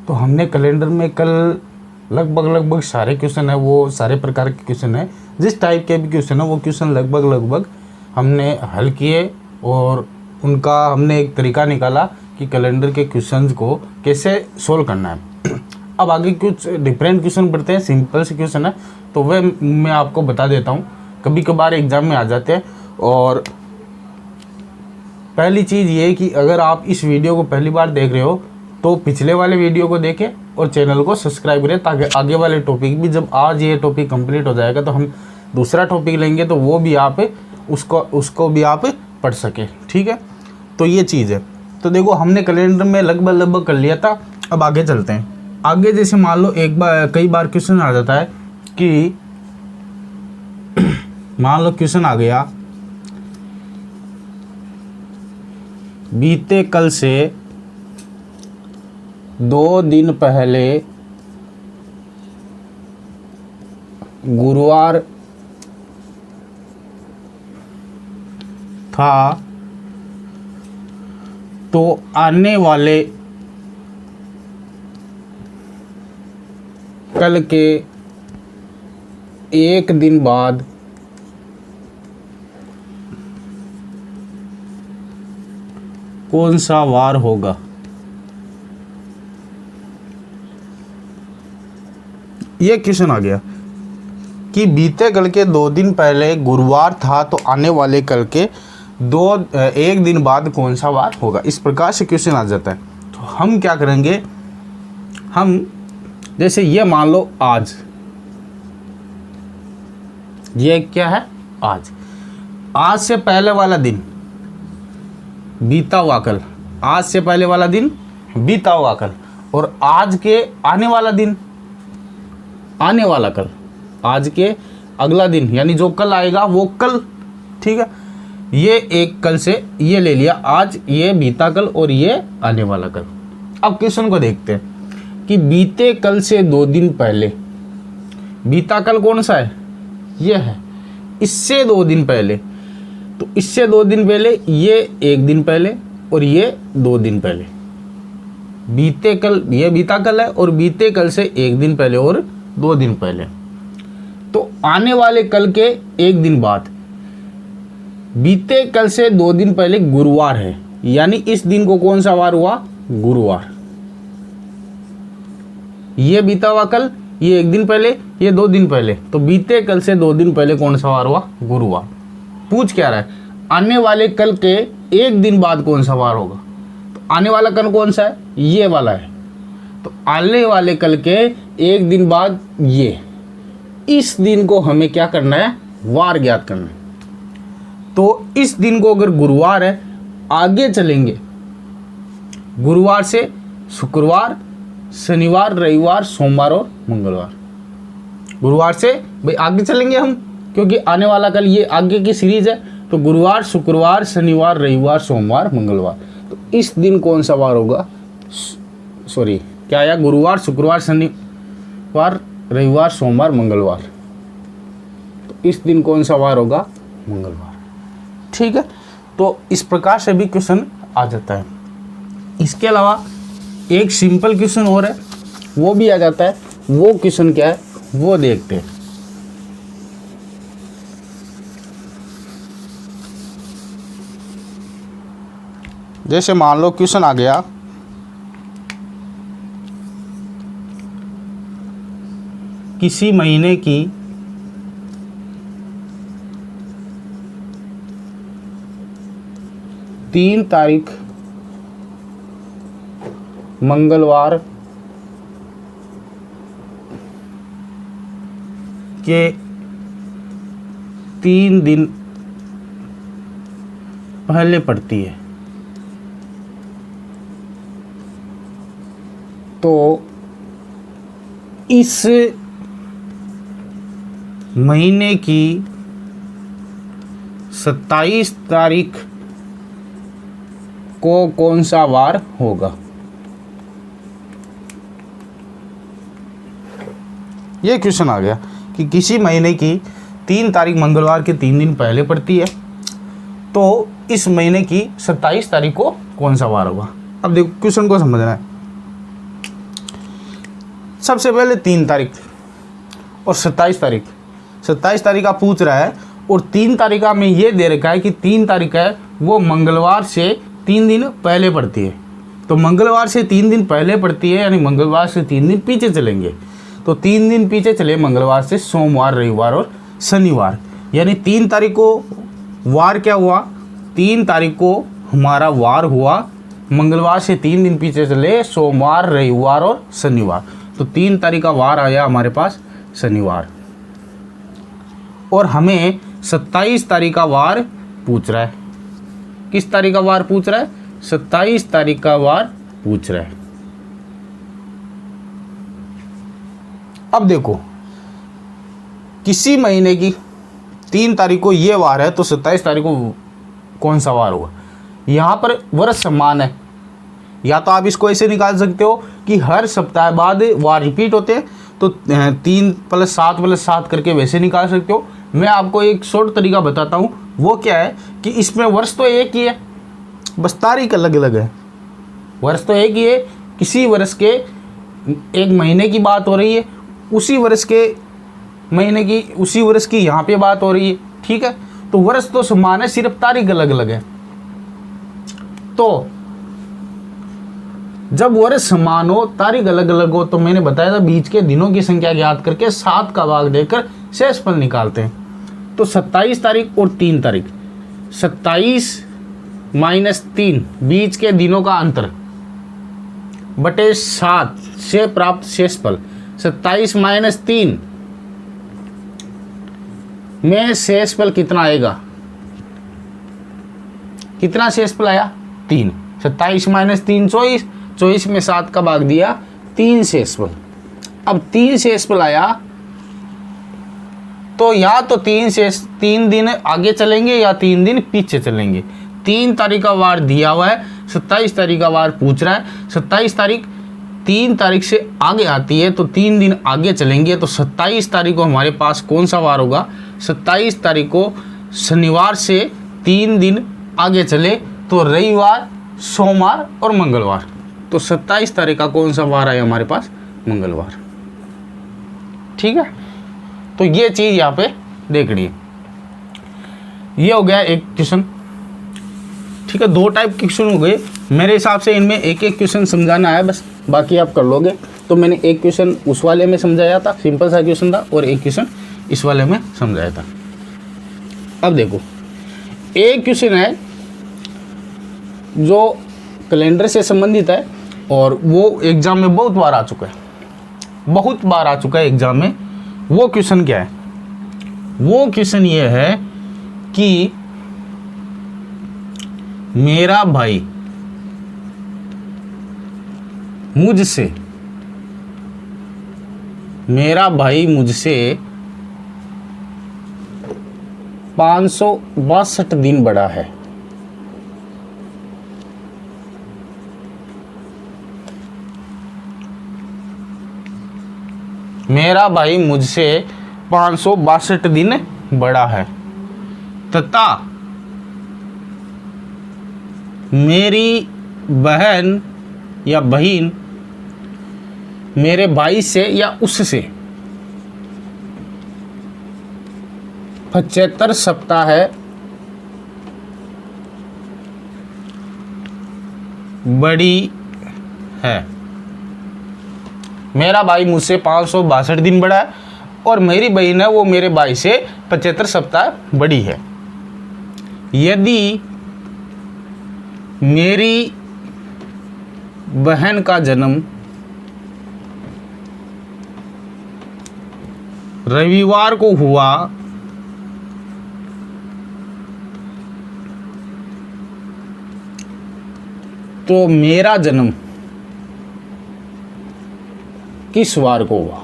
तो हमने कैलेंडर में कल लगभग सारे क्वेश्चन है, वो सारे प्रकार के क्वेश्चन है, जिस टाइप के भी क्वेश्चन है वो क्वेश्चन लगभग हमने हल किए और उनका हमने एक तरीका निकाला कि कैलेंडर के क्वेश्चंस को कैसे सोल्व करना है। अब आगे कुछ डिफरेंट क्वेश्चन पढ़ते हैं, सिंपल से क्वेश्चन है तो वह मैं आपको बता देता हूँ, कभी कभार एग्जाम में आ जाते हैं। और पहली चीज़ ये है कि अगर आप इस वीडियो को पहली बार देख रहे हो तो पिछले वाले वीडियो को देखें और चैनल को सब्सक्राइब करें, ताकि आगे वाले टॉपिक भी, जब आज ये टॉपिक कंप्लीट हो जाएगा तो हम दूसरा टॉपिक लेंगे तो वो भी आप उसको भी आप पढ़ सकें। ठीक है, तो ये चीज़ है। तो देखो हमने कैलेंडर में लगभग कर लिया था। अब आगे चलते हैं। आगे जैसे मान लो कई बार क्वेश्चन आ जाता है कि मान लो क्वेश्चन आ गया, बीते कल से 2 दिन पहले गुरुवार था तो आने वाले कल के 1 दिन बाद कौन सा वार होगा। ये क्वेश्चन आ गया कि बीते कल के 2 दिन पहले गुरुवार था तो आने वाले कल के 1 दिन बाद कौन सा वार होगा। इस प्रकार से क्वेश्चन आ जाता है। तो हम क्या करेंगे, हम जैसे ये मान लो आज, ये क्या है आज से पहले वाला दिन बीता हुआ कल, आज से पहले वाला दिन बीता हुआ कल, और आज के आने वाला दिन आने वाला कल, आज के अगला दिन यानी जो कल आएगा वो कल। ठीक है, ये एक कल से ये ले लिया, आज ये बीता कल और ये आने वाला कल। अब क्वेश्चन को देखते हैं कि बीते कल से 2 दिन पहले, बीता कल कौन सा है, ये है। इससे 2 दिन पहले, तो इससे 2 दिन पहले ये 1 दिन पहले और ये 2 दिन पहले। बीते कल, ये बीता कल है, और बीते कल से 1 दिन पहले और 2 दिन पहले। तो आने वाले कल के 1 दिन बाद, बीते कल से 2 दिन पहले गुरुवार है, यानी इस दिन को कौन सा वार हुआ, गुरुवार। ये बीता हुआ कल, ये 1 दिन पहले, ये 2 दिन पहले, तो बीते कल से 2 दिन पहले कौन सा वार हुआ, गुरुवार। पूछ क्या रहा है, आने वाले कल के 1 दिन बाद कौन सा वार होगा। तो आने वाला कल कौन सा है, ये वाला है। तो आने वाले कल के 1 दिन बाद ये, इस दिन को हमें क्या करना है, वार ज्ञात करना है। तो इस दिन को अगर गुरुवार है, आगे चलेंगे, गुरुवार से शुक्रवार, शनिवार, रविवार, सोमवार और मंगलवार। गुरुवार से भाई आगे चलेंगे हम, क्योंकि आने वाला कल ये आगे की सीरीज है। तो गुरुवार, शुक्रवार, शनिवार, रविवार, सोमवार, मंगलवार। तो इस दिन कौन सा वार होगा, सॉरी क्या आया, गुरुवार, शुक्रवार, शनिवार, रविवार, सोमवार, मंगलवार। तो इस दिन कौन सा वार होगा, मंगलवार। ठीक है, तो इस प्रकार से भी क्वेश्चन आ जाता है। इसके अलावा एक सिंपल क्वेश्चन और है, वो भी आ जाता है। वो क्वेश्चन क्या है वो देखते हैं। जैसे मान लो क्वेश्चन आ गया, किसी महीने की 3 तारीख मंगलवार के 3 दिन पहले पड़ती है। तो इस महीने की 27 तारीख को कौन सा वार होगा। ये क्वेश्चन आ गया कि किसी महीने की 3 तारीख मंगलवार के 3 दिन पहले पड़ती है, तो इस महीने की 27 तारीख को कौन सा वार होगा। अब देखो क्वेश्चन को समझना है। सबसे पहले 3 तारीख और 27 तारीख। 27 तारीख का पूछ रहा है और 3 तारीख का में ये दे रखा है कि 3 तारीख है वो मंगलवार से 3 दिन पहले पड़ती है। तो मंगलवार से 3 दिन पहले पड़ती है, यानी मंगलवार से 3 दिन पीछे चलेंगे। तो 3 दिन पीछे चले मंगलवार से सोमवार, रविवार और शनिवार, यानी 3 तारीख को वार क्या हुआ, 3 तारीख को हमारा वार हुआ। मंगलवार से 3 दिन पीछे चले सोमवार, रविवार और शनिवार। तो 3 तारीख का वार आया हमारे पास शनिवार। और हमें 27 तारीख का वार पूछ रहा है। किस तारीख का वार पूछ रहा है? 27 तारीख का वार पूछ रहा है। अब देखो, किसी महीने की 3 तारीख को ये वार है तो 27 तारीख को कौन सा वार होगा? यहाँ पर वर्ष समान है, या तो आप इसको ऐसे निकाल सकते हो कि हर सप्ताह बाद वार रिपीट होते हैं, तो 3 + 7 + 7 करके वैसे निकाल सकते हो। मैं आपको एक शॉर्ट तरीका बताता हूँ, वो क्या है कि इसमें वर्ष तो एक ही है, बस तारीख अलग अलग है। वर्ष तो एक ही है, किसी वर्ष के एक महीने की बात हो रही है, उसी वर्ष के महीने की, उसी वर्ष की यहाँ पे बात हो रही है, ठीक है। तो वर्ष तो समान है, सिर्फ तारीख अलग अलग है। तो जब वर्ष समान हो, तारीख अलग अलग हो, तो मैंने बताया था बीच के दिनों की संख्या ज्ञात करके 7 का भाग देकर शेषफल निकालते हैं। तो 27 तारीख और 3 तारीख, 27 - 3 बीच के दिनों का अंतर बटे 7 से प्राप्त शेषफल। 27 - 3 में शेषफल कितना आएगा? कितना शेषफल आया? 3। 27 - 3 24, 24 में 7 का भाग दिया, 3 शेषफल। अब 3 शेषफल आया तो या तो 3 दिन आगे चलेंगे या 3 दिन पीछे चलेंगे। 3 तारीख का वार दिया हुआ है, 27 तारीख का वार पूछ रहा है। 27 तारीख 3 तारीख से आगे आती है तो 3 दिन आगे चलेंगे। तो 27 तारीख को हमारे पास कौन सा वार होगा? 27 तारीख को शनिवार से 3 दिन आगे चले तो रविवार, सोमवार और मंगलवार। तो 27 तारीख का कौन सा वार आया हमारे पास? मंगलवार। ठीक है, तो ये चीज़ यहाँ पे देखनी है। ये हो गया एक क्वेश्चन, ठीक है। 2 टाइप के क्वेश्चन हो गए मेरे हिसाब से, इनमें एक एक क्वेश्चन समझाना है बस, बाकी आप कर लोगे। तो मैंने एक क्वेश्चन उस वाले में समझाया था, सिंपल सा क्वेश्चन था, और एक क्वेश्चन इस वाले में समझाया था। अब देखो, एक क्वेश्चन है जो कैलेंडर से संबंधित है और वो एग्जाम में बहुत बार आ चुका है, बहुत बार आ चुका है एग्जाम में। वो क्वेश्चन क्या है? वो क्वेश्चन ये है कि मेरा भाई मुझसे 562 दिन बड़ा है। मेरा भाई मुझसे 562 दिन बड़ा है तथा मेरी बहन या बहन मेरे भाई से या उससे 75 सप्ताह है बड़ी है। मेरा भाई मुझसे 562 दिन बड़ा है और मेरी बहन है वो मेरे भाई से 75 सप्ताह बड़ी है। यदि मेरी बहन का जन्म रविवार को हुआ तो मेरा जन्म किस वार को हुआ?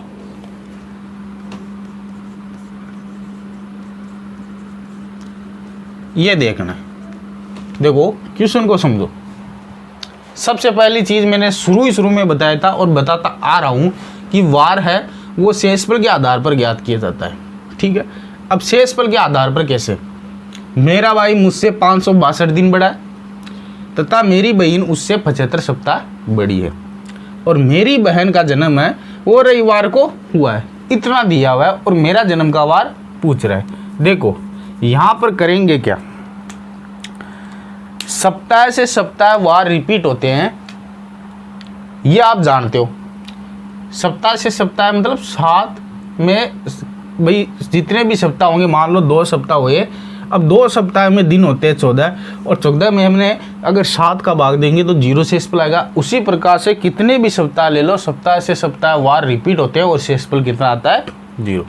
ये देखना है। देखो क्वेश्चन को समझो। सबसे पहली चीज मैंने शुरू में बताया था और बताता आ रहा हूं कि वार है वो शेषफल के आधार पर ज्ञात किया जाता है। ठीक है, अब शेषफल के आधार पर कैसे? मेरा भाई मुझसे 562 दिन बड़ा है तथा मेरी बहन उससे 75 सप्ताह बड़ी है और मेरी बहन का जन्म है वो रविवार को हुआ है, इतना दिया हुआ है और मेरा जन्म का वार पूछ रहा है। देखो यहाँ पर करेंगे क्या, सप्ताह से सप्ताह वार रिपीट होते हैं, ये आप जानते हो। सप्ताह से सप्ताह मतलब 7 में भाई जितने भी सप्ताह होंगे, मान लो 2 सप्ताह हुए, अब 2 सप्ताह में दिन होते हैं 14 और 14 में हमने अगर 7 का भाग देंगे तो 0 शेषफल आएगा। उसी प्रकार से कितने भी सप्ताह ले लो, सप्ताह से सप्ताह वार रिपीट होते हैं और शेषफल कितना आता है, 0।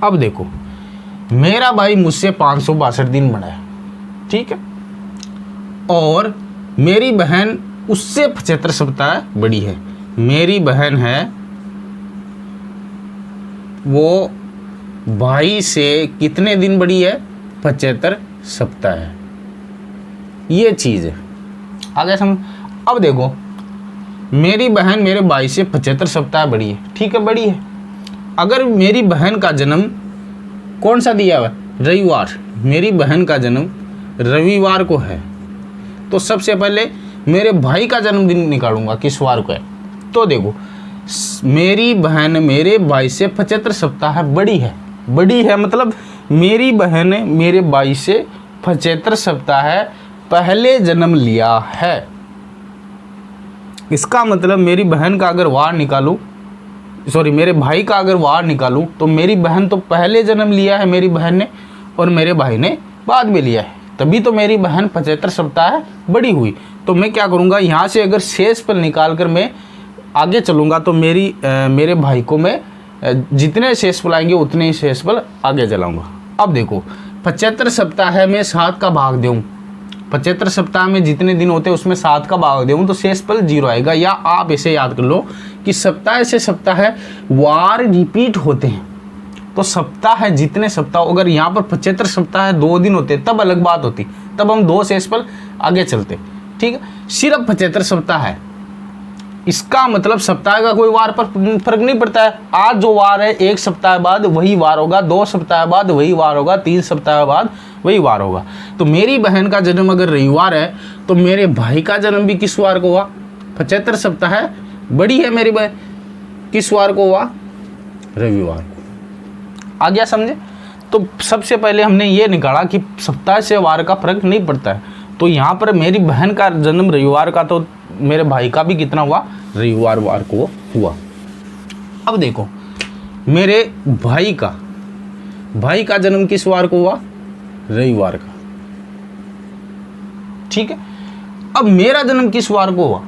अब देखो मेरा भाई मुझसे 562 दिन बड़ा है, ठीक है, और मेरी बहन उससे 75 सप्ताह बड़ी है। मेरी बहन है वो भाई से कितने दिन बड़ी है, 75 सप्ताह है, ये चीज़ है। आगे समझ। अब देखो मेरी बहन मेरे भाई से 75 सप्ताह बड़ी है, ठीक है, बड़ी है। अगर मेरी बहन का जन्म कौन सा दिया हुआ है, रविवार, मेरी बहन का जन्म रविवार को है, तो सबसे पहले मेरे भाई का जन्मदिन निकालूंगा किस वार को है। तो देखो मेरी बहन मेरे भाई से 75 सप्ताह बड़ी है, बड़ी है मतलब मेरी बहन मेरे भाई से 75 सप्ताह पहले जन्म लिया है। इसका मतलब मेरी बहन का अगर वार निकालूं, सॉरी मेरे भाई का अगर वार निकालूं, तो मेरी बहन तो पहले जन्म लिया है मेरी बहन ने, और मेरे भाई ने बाद में लिया है, तभी तो मेरी बहन 75 सप्ताह बड़ी हुई। तो मैं क्या करूँगा, यहाँ से अगर शेषफल निकाल कर मैं आगे चलूँगा तो मेरे भाई को मैं जितने शेषफल आएंगे उतने ही शेषफल आगे चलाऊँगा। अब देखो 75 सप्ताह में 7 का भाग दूँ, 75 सप्ताह में जितने दिन होते हैं उसमें 7 का भाग दूँ तो शेषफल 0 आएगा। या आप इसे याद कर लो कि सप्ताह से सप्ताह वार रिपीट होते हैं, तो सप्ताह जितने सप्ताह, अगर यहाँ पर 75 सप्ताह 2 दिन होते तब अलग बात होती, तब हम 2 शेषफल आगे चलते, ठीक है। सिर्फ 75 सप्ताह है, इसका मतलब सप्ताह का कोई वार पर फर्क नहीं पड़ता है। आज जो वार है 1 सप्ताह बाद वही वार होगा, 2 सप्ताह बाद वही वार होगा, 3 सप्ताह बाद वही वार होगा। तो मेरी बहन का जन्म अगर रविवार है तो मेरे भाई का जन्म भी किस वार को हुआ, 75 सप्ताह बड़ी है मेरी बहन, किस वार को हुआ, रविवार को। आ गया समझे। तो सबसे पहले हमने ये निकाला कि सप्ताह से वार का फर्क नहीं पड़ता है, तो यहाँ पर मेरी बहन का जन्म रविवार का, तो मेरे भाई का भी कितना हुआ, रविवार वार को हुआ। अब देखो मेरे भाई का जन्म किस वार को हुआ, रविवार का, ठीक है। अब मेरा जन्म किस वार को हुआ,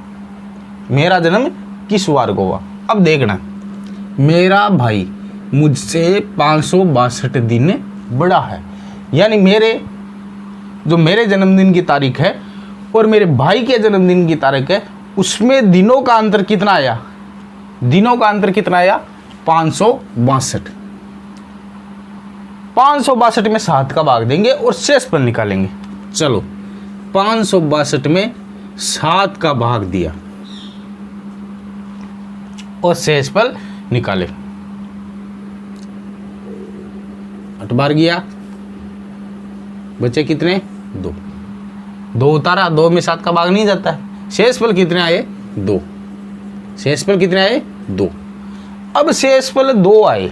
मेरा जन्म किस वार को हुआ। अब देखना मेरा भाई मुझसे 562 दिन बड़ा है, यानी मेरे जन्मदिन की तारीख है और मेरे भाई के जन्मदिन की तारीख है, उसमें दिनों का अंतर कितना आया, दिनों का अंतर कितना आया, 562। 562 में 7 का भाग देंगे और शेषफल निकालेंगे। चलो 562 में 7 का भाग दिया और शेषफल निकाले, 8 बार गया, बचे कितने, 2 उतारा, 2 में 7 का भाग नहीं जाता है। शेषफल कितने आए, 2। शेषफल कितने आए, 2। अब शेषफल 2 आए,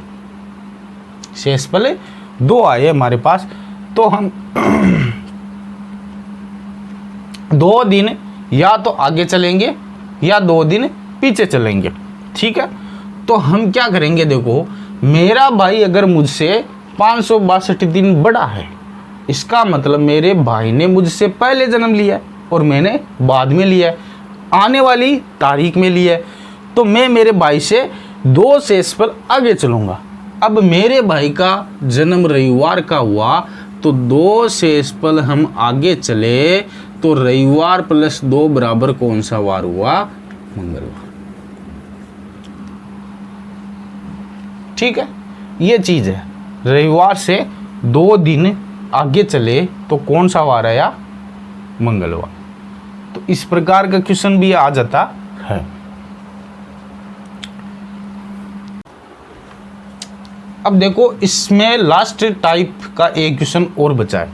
शेषफल 2 आए हमारे पास, तो हम 2 दिन या तो आगे चलेंगे या 2 दिन पीछे चलेंगे, ठीक है। तो हम क्या करेंगे, देखो मेरा भाई अगर मुझसे 562 दिन बड़ा है, इसका मतलब मेरे भाई ने मुझसे पहले जन्म लिया है और मैंने बाद में लिया है, आने वाली तारीख में लिया है, तो मैं मेरे भाई से 2 शेषफल आगे चलूँगा। अब मेरे भाई का जन्म रविवार का हुआ तो 2 शेषफल हम आगे चले तो रविवार प्लस 2 बराबर कौन सा वार हुआ, मंगलवार, ठीक है। ये चीज़ है, रविवार से 2 दिन आगे चले तो कौन सा वार आया, मंगलवार। तो इस प्रकार का क्वेश्चन भी आ जाता है। अब देखो इसमें लास्ट टाइप का एक क्वेश्चन और बचा है,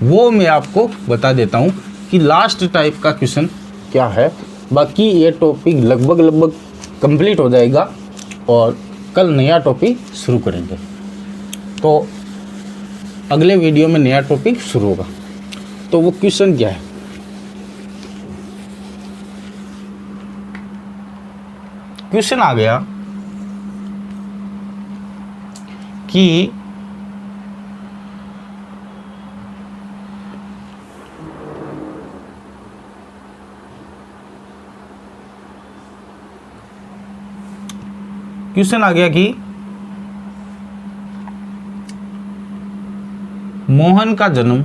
वो मैं आपको बता देता हूं कि लास्ट टाइप का क्वेश्चन क्या है। बाकी ये टॉपिक लगभग कंप्लीट हो जाएगा और कल नया टॉपिक शुरू करेंगे। तो अगले वीडियो में नया टॉपिक शुरू होगा। तो वो क्वेश्चन क्या है, क्वेश्चन आ गया कि मोहन का जन्म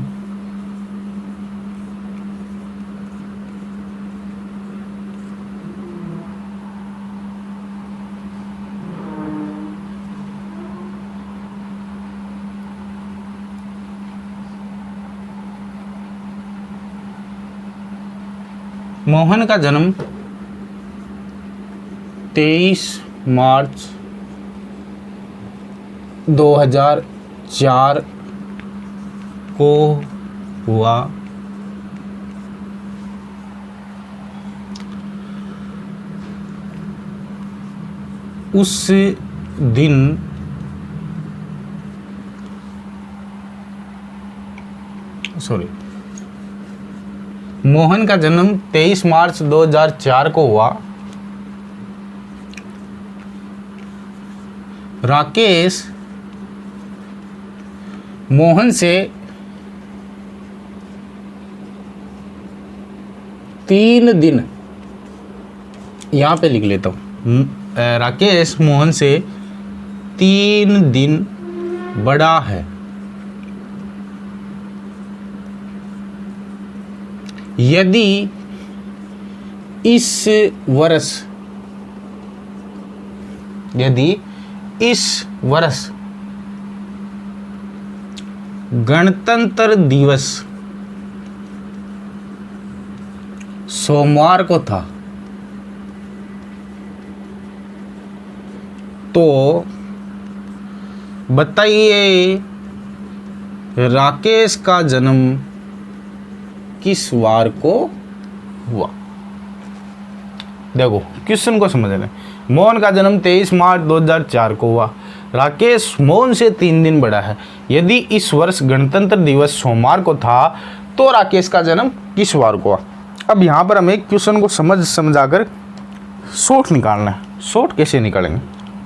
मोहन का जन्म 23 मार्च 2004 को हुआ। उस दिन मोहन का जन्म 23 मार्च 2004 को हुआ। राकेश मोहन से 3 दिन, यहाँ पे लिख लेता हूँ, राकेश मोहन से 3 दिन बड़ा है। यदि इस वर्ष गणतंत्र दिवस सोमवार को था तो बताइए राकेश का जन्म किस वार को हुआ। देखो क्वेश्चन को समझ लें। मोहन का जन्म 23 मार्च 2004 को हुआ। राकेश मोहन से 3 दिन बड़ा है। यदि इस वर्ष गणतंत्र दिवस सोमवार को था तो राकेश का जन्म किस वार को हुआ। अब यहाँ पर हमें क्वेश्चन को समझाकर शॉर्ट निकालना है। शॉर्ट कैसे निकालेंगे,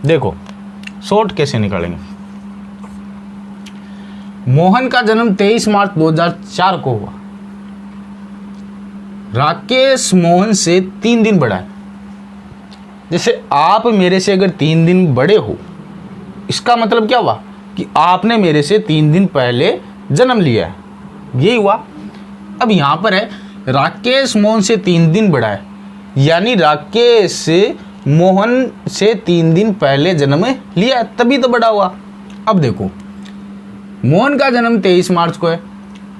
देखो शॉर्ट कैसे निकालेंगे। मोहन का जन्म 23 मार्च 2004 को हुआ। राकेश मोहन से 3 दिन बड़ा है। जैसे आप मेरे से अगर 3 दिन बड़े हो, इसका मतलब क्या हुआ कि आपने मेरे से 3 दिन पहले जन्म लिया है, यही हुआ। अब यहां पर है राकेश मोहन से 3 दिन बड़ा है, यानी राकेश मोहन से 3 दिन पहले जन्म लिया है, तभी तो बड़ा हुआ। अब देखो मोहन का जन्म 23 मार्च को है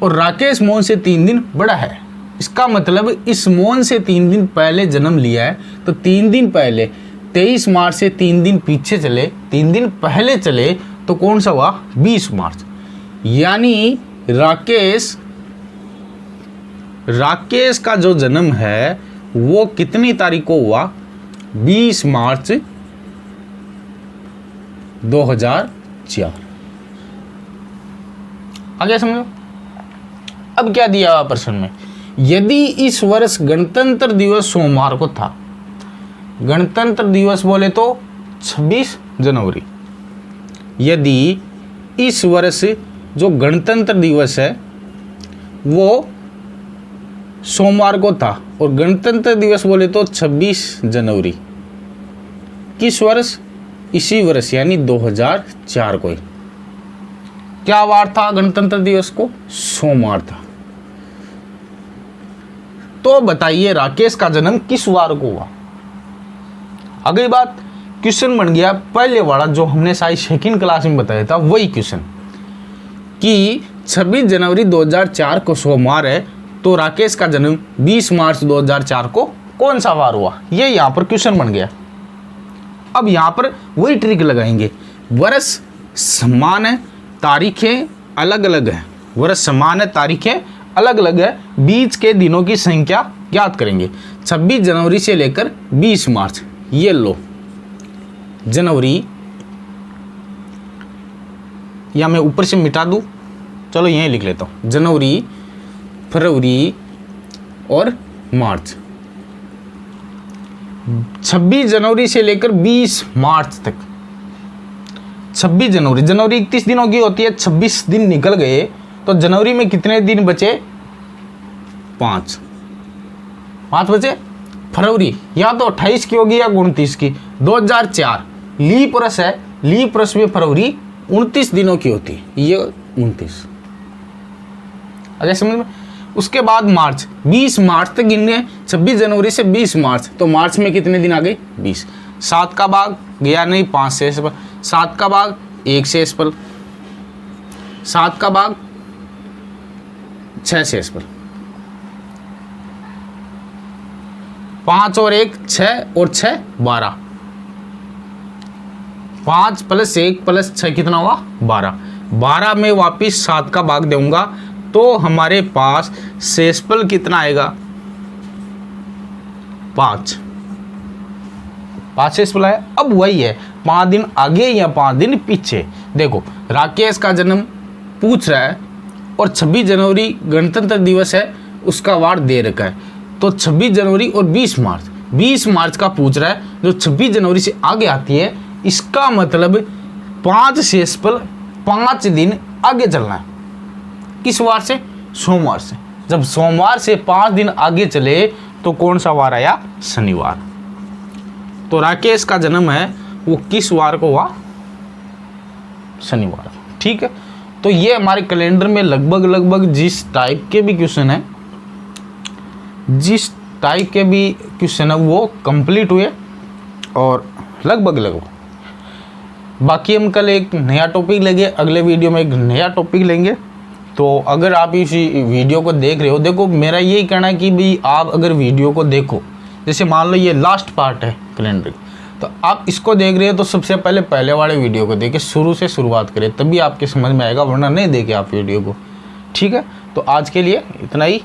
और राकेश मोहन से 3 दिन बड़ा है, इसका मतलब इस मोहन से 3 दिन पहले जन्म लिया है। तो 3 दिन पहले 23 मार्च से 3 दिन पीछे चले, 3 दिन पहले चले तो कौन सा हुआ 20 मार्च। यानी राकेश का जो जन्म है वो कितनी तारीख को हुआ 20 मार्च 2004। आगे समझो। अब क्या दिया हुआ प्रश्न में, यदि इस वर्ष गणतंत्र दिवस सोमवार को था, गणतंत्र दिवस बोले तो 26 जनवरी, यदि इस वर्ष जो गणतंत्र दिवस है वो सोमवार को था और गणतंत्र दिवस बोले तो 26 जनवरी, किस वर्ष, इसी वर्ष यानी 2004 को ही। क्या वार था गणतंत्र दिवस को, सोमवार था। तो बताइए राकेश का जन्म किस वार को हुआ। अगली बात क्वेश्चन बन गया पहले वाला जो हमने शायद सेकंड क्लास में बताया था, वही क्वेश्चन कि 26 जनवरी 2004 को सोमवार है तो राकेश का जन्म 20 मार्च 2004 को कौन सा वार हुआ, ये यहाँ पर क्वेश्चन बन गया। अब यहाँ पर वही ट्रिक लगाएंगे, वर्ष समान है तारीखें अलग अलग है, वर्ष समान है तारीखें अलग अलग है, बीच के दिनों की संख्या ज्ञात करेंगे 26 जनवरी से लेकर 20 मार्च, ये लो जनवरी, या मैं ऊपर से मिटा दूँ, चलो यहीं लिख लेता हूँ, जनवरी, फरवरी और मार्च। 26 जनवरी से लेकर 20 मार्च तक, 26 जनवरी, जनवरी 31 दिनों की होती है, 26 दिन निकल गए तो जनवरी में कितने दिन बचे? 5 बचे। फरवरी या तो 28 की होगी या 29 की। 2004 लीप वर्ष है, लीप वर्ष में फरवरी 29 दिनों की होती है, ये 29। अगर समझ में। उसके बाद मार्च, 20 मार्च तक गिनने, 26 जनवरी से 20 मार्च, तो मार्च में कितने दिन आ गए? 20। 7 का भाग गया नहीं, 5 शेष पल, 7 का भाग 1 शेष पल, 7 का भाग 6 शेष पल, 5 और 1 6 और 6 12, 5 + 1 + 6 कितना हुआ? 12। 12 में वापिस 7 का भाग दूंगा तो हमारे पास शेषफल कितना आएगा? 5 शेषफल है। अब वही है, 5 दिन आगे या 5 दिन पीछे। देखो राकेश का जन्म पूछ रहा है और 26 जनवरी गणतंत्र दिवस है, उसका वार दे रखा है, तो 26 जनवरी और 20 मार्च, 20 मार्च का पूछ रहा है, जो 26 जनवरी से आगे आती है, इसका मतलब 5 शेषफल 5 दिन आगे चलना है। किस वार से? सोमवार से। जब सोमवार से 5 दिन आगे चले तो कौन सा वार आया? शनिवार। तो राकेश का जन्म है वो किस वार को हुआ? शनिवार। ठीक है, तो ये हमारे कैलेंडर में लगभग जिस टाइप के भी क्वेश्चन है वो कंप्लीट हुए, और लगभग बाकी हम कल एक नया टॉपिक लेंगे, अगले वीडियो में एक नया टॉपिक लेंगे। तो अगर आप इसी वीडियो को देख रहे हो, देखो मेरा यही कहना है कि भाई आप अगर वीडियो को देखो, जैसे मान लो ये लास्ट पार्ट है कैलेंडर, तो आप इसको देख रहे हो तो सबसे पहले वाले वीडियो को देखे, शुरू से शुरुआत करें, तभी आपके समझ में आएगा, वरना नहीं देखे आप वीडियो को। ठीक है, तो आज के लिए इतना ही।